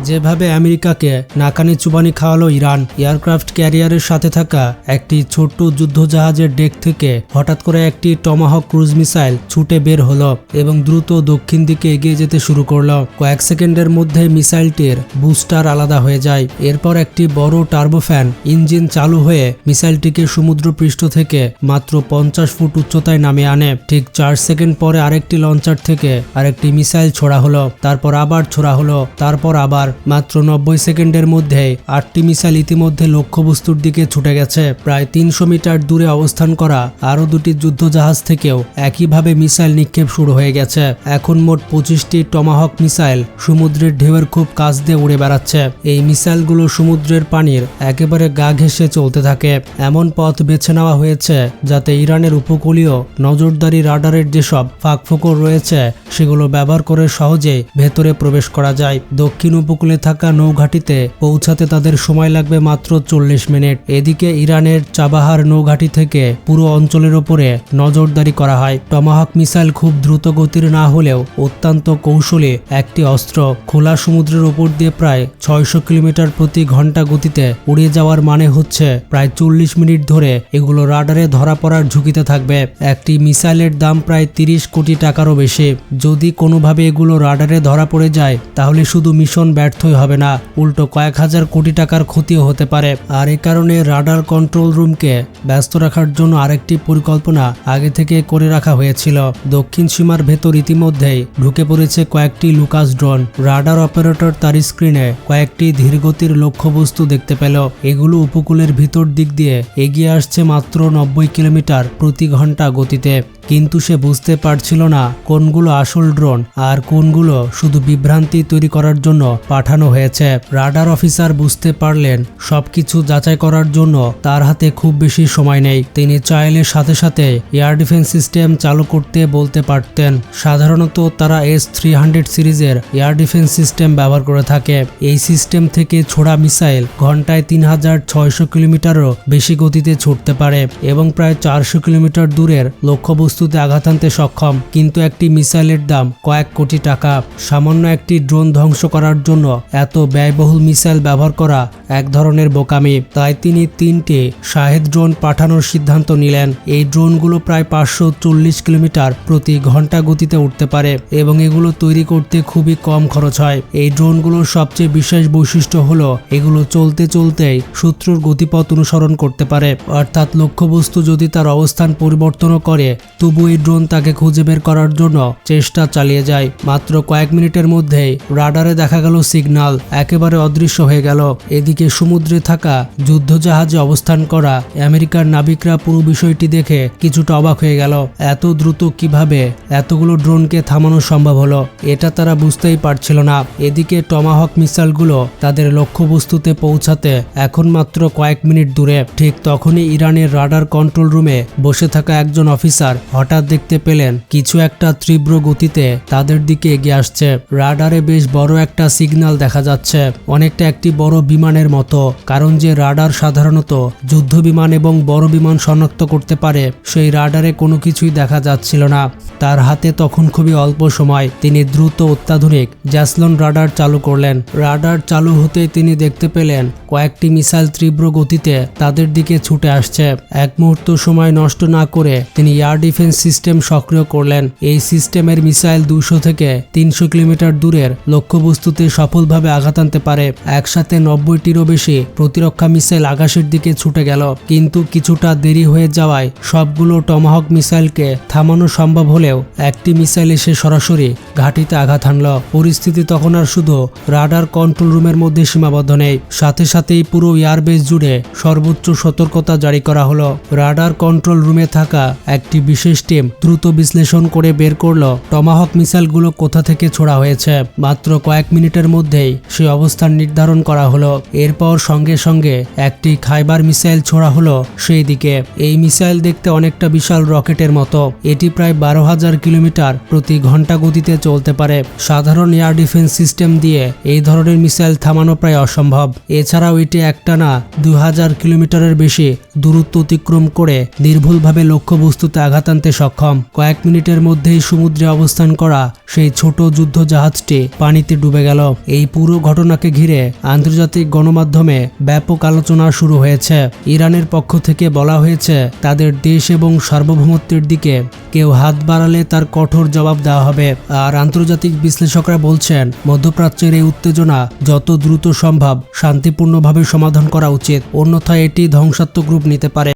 যেভাবে আমেরিকাকে নাকানি চুবানি খাওয়ালো ইরান, এয়ারক্রাফট ক্যারিয়ারের সাথে থাকা একটি ছোট্ট যুদ্ধজাহাজের ডেক থেকে হঠাৎ করে একটি টমাহক ক্রুজ মিসাইল ছুটে বের হলো এবং দ্রুত দক্ষিণ দিকে এগিয়ে যেতে শুরু করলো। কয়েক সেকেন্ডের মধ্যে মিসাইলটির বুস্টার আলাদা হয়ে যায়। এরপর একটি বড় টার্বোফ্যান ইঞ্জিন চালু হয়ে মিসাইলটিকে সমুদ্র পৃষ্ঠ থেকে মাত্র 50 ফুট উচ্চতায় নামিয়ে আনে। ঠিক 4 সেকেন্ড পরে আরেকটি লঞ্চার থেকে আরেকটি মিসাইল ছোড়া হলো, তারপর আবার ছোড়া হলো, তারপর আবার। মাত্র 90 সেকেন্ডের মধ্যে 8টি মিসাইল ইতিমধ্যে লক্ষ্যবস্তুর দিকে ছুটে গেছে। প্রায় 300 মিটার দূরে অবস্থান করা আরও দুটি যুদ্ধজাহাজ থেকেও একইভাবে মিসাইল নিক্ষেপ শুরু হয়ে গেছে। এখন মোট 25টি টমাহক মিসাইল সমুদ্রের ঢেউয়ের খুব কাছ দিয়ে উড়ে বেড়াচ্ছে। এই মিসাইলগুলো সমুদ্রের পানির একেবারে গা ঘেঁষে চলতে থাকে। এমন পথ বেছে নেওয়া হয়েছে যাতে ইরানের উপকূলীয় নজরদারি রাডারের যেসব ফাঁকফোকর রয়েছে সেগুলো ব্যবহার করে সহজে ভেতরে প্রবেশ করা যায়। দক্ষিণ উপকূলে থাকা নৌঘাটিতে পৌঁছাতে তাদের সময় লাগবে মাত্র 40 মিনিট। এদিকে ইরানের চাবাহার নৌঘাটি থেকে পুরো অঞ্চলের ওপরে নজরদারি করা হয়। টমাহক মিসাইল খুব দ্রুত গতির না হলেও অত্যন্ত কৌশলী একটি অস্ত্র। খোলা সমুদ্রের ওপর দিয়ে প্রায় 600 কিলোমিটার প্রতি ঘন্টা গতিতে উড়ে যাওয়ার মানে হচ্ছে প্রায় 40 মিনিট ধরে এগুলো রাডারে ধরা পড়ার ঝুঁকিতে থাকবে। একটি মিসাইলের দাম প্রায় 30 কোটি টাকারও বেশি। যদি কোনোভাবে এগুলো রাডারে ধরা পড়ে যায় তাহলে শুধু মিশন ব্যর্থই হবে না, উল্টো কয়েক হাজার কোটি টাকার ক্ষতিও হতে পারে। আর এ কারণে রাডার কন্ট্রোল রুমকে ব্যস্ত রাখার জন্য আরেকটি পরিকল্পনা আগে থেকে করে রাখা হয়েছিল। দক্ষিণ সীমার ভেতর ইতিমধ্যেই ঢুকে পড়েছে কয়েকটি লুকাস ড্রোন। রাডার অপারেটর তার স্ক্রিনে কয়েকটি ধীরগতির লক্ষ্যবস্তু দেখতে পেল। এগুলো উপকূলের ভিতর দিক দিয়ে এগিয়ে আসছে মাত্র 90 কিলোমিটার প্রতি ঘন্টা গতিতে। কিন্তু সে বুঝতে পারছিল না কোনগুলো আসল ড্রোন আর কোনগুলো শুধু বিভ্রান্তি তৈরি করার জন্য পাঠানো হয়েছে। রাডার অফিসার বুঝতে পারলেন সবকিছু যাচাই করার জন্য তার হাতে খুব বেশি সময় নেই। তিনি চাইলে সাথে সাথে এয়ার ডিফেন্স সিস্টেম চালু করতে বলতে পারতেন। সাধারণত তারা S-300 সিরিজের এয়ার ডিফেন্স সিস্টেম ব্যবহার করে থাকে। এই সিস্টেম থেকে ছোড়া মিসাইল ঘন্টায় 3600 কিলোমিটারও বেশি গতিতে ছুটতে পারে এবং প্রায় 400 কিলোমিটার দূরের লক্ষ্যবস্তুতে আঘাত আনতে সক্ষম। কিন্তু একটি মিসাইলের দাম কয়েক কোটি টাকা। সামান্য একটি ড্রোন ধ্বংস করার জন্য এত ব্যয়বহুল মিসাইল ব্যবহার করা এক ধরনের বোকামি। তাই তিনি 3টি শাহেদ ড্রোন পাঠানোর সিদ্ধান্ত নিলেন। এই ড্রোনগুলো প্রায় 540 কিলোমিটার প্রতি ঘন্টা গতিতে উঠতে পারে এবং এগুলো তৈরি করতে খুবই কম খরচ হয়। এই ড্রোনগুলোর সবচেয়ে বিশেষ বৈশিষ্ট্য হলো এগুলো চলতে চলতেই শত্রুর গতিপথ অনুসরণ করতে পারে। অর্থাৎ লক্ষ্যবস্তু যদি তার অবস্থান পরিবর্তনও করে তবু এই ড্রোন তাকে খুঁজে বের করার জন্য চেষ্টা চালিয়ে যায়। মাত্র কয়েক মিনিটের মধ্যেই রাডারে দেখা গেল সিগন্যাল একেবারে অদৃশ্য হয়ে গেল। এদিকে সমুদ্রে থাকা যুদ্ধজাহাজে অবস্থান করা আমেরিকার নাবিকরা পুরো বিষয়টি দেখে কিছুটা অবাক হয়ে গেল। এত দ্রুত কিভাবে এতগুলো ড্রোনকে থামানো সম্ভব হলো এটা তারা বুঝতেই পারছিল না। এদিকে টমাহক মিসাইলগুলো তাদের লক্ষ্যবস্তুতে পৌঁছাতে এখন মাত্র কয়েক মিনিট দূরে। ঠিক তখনই ইরানের রাডার কন্ট্রোল রুমে বসে থাকা একজন অফিসার হঠাৎ দেখতে পেলেন কিছু একটা তীব্র গতিতে তাদের দিকে এগিয়ে আসছে। রাডারে বেশ বড় একটা সিগন্যাল দেখা যাচ্ছে, অনেকটা একটি বড় বিমানের মতো। কারণ যে রাডার সাধারণত যুদ্ধ বিমান এবং বড় বিমান শনাক্ত করতে পারে সেই রাডারে কোনো কিছুই দেখা যাচ্ছিল না। তার হাতে তখন খুবই অল্প সময়। তিনি দ্রুত অত্যাধুনিক জ্যাসলন রাডার চালু করলেন। রাডার চালু হতে তিনি দেখতে পেলেন কয়েকটি মিসাইল তীব্র গতিতে তাদের দিকে ছুটে আসছে। এক মুহূর্ত সময় নষ্ট না করে তিনি এয়ার ডিফেন্স সিস্টেম সক্রিয় করলেন। এই সিস্টেমের মিসাইল 200 থেকে 300 কিলোমিটার দূরের লক্ষ্যবস্তুতে সফলভাবে আঘাত আনতে পারে। একসাথে 90টিরও বেশি প্রতিরক্ষা মিসাইল আকাশের দিকে ছুটে গেল। কিন্তু কিছুটা দেরি হয়ে যাওয়ায় সবগুলো টমাহক মিসাইলকে থামানো সম্ভব হলেও একটি মিসাইল এসে সরাসরি ঘাঁটিতে আঘাত হানল। পরিস্থিতি তখন আর শুধু রাডার কন্ট্রোল রুমের মধ্যে সীমাবদ্ধ নেই, সাথে সাথেই পুরো এয়ারবেস জুড়ে সর্বোচ্চ সতর্কতা জারি করা হলো। রাডার কন্ট্রোল রুমে থাকা একটি বিশেষ টিম দ্রুত বিশ্লেষণ করে বের করলো টমাহক মিসাইলগুলো কোথা থেকে ছোড়া হয়েছে। মাত্র কয়েক মিনিটের মধ্যেই সেই অবস্থান নির্ধারণ করা হলো। এরপর সঙ্গে সঙ্গে একটি খাইবার মিসাইল ছোড়া হলো সেই দিকে। এই মিসাইল দেখতে অনেকটা বিশাল রকেটের মতো। এটি প্রায় 12,000 কিলোমিটার প্রতি ঘন্টা গতিতে চলতে পারে। সাধারণ এয়ার ডিফেন্স সিস্টেম দিয়ে এই ধরনের মিসাইল থামানো প্রায় অসম্ভব। এছাড়াও এটি একটানা 2000 কিলোমিটারের বেশি দূরত্ব অতিক্রম করে নির্ভুলভাবে লক্ষ্যবস্তুতে আঘাত আনতে সক্ষম। কয়েক মিনিটের মধ্যেই সমুদ্রে অবস্থান করা সেই ছোট যুদ্ধ জাহাজটি পানিতে ডুবে গেল। এই পুরো ঘটনাকে ঘিরে আন্তর্জাতিক গণমাধ্যমে ব্যাপক আলোচনা শুরু হয়েছে। ইরানের পক্ষ থেকে বলা হয়েছে তাদের দেশ এবং সার্বভৌমত্বের দিকে কেউ হাত বাড়ালে তার কঠোর জবাব দেওয়া হবে। আর আন্তর্জাতিক বিশ্লেষকরা বলছেন মধ্যপ্রাচ্যের এই উত্তেজনা যত দ্রুত সম্ভব শান্তিপূর্ণভাবে সমাধান করা উচিত, অন্যথায় এটি ধ্বংসাত্মক রূপ নিতে পারে।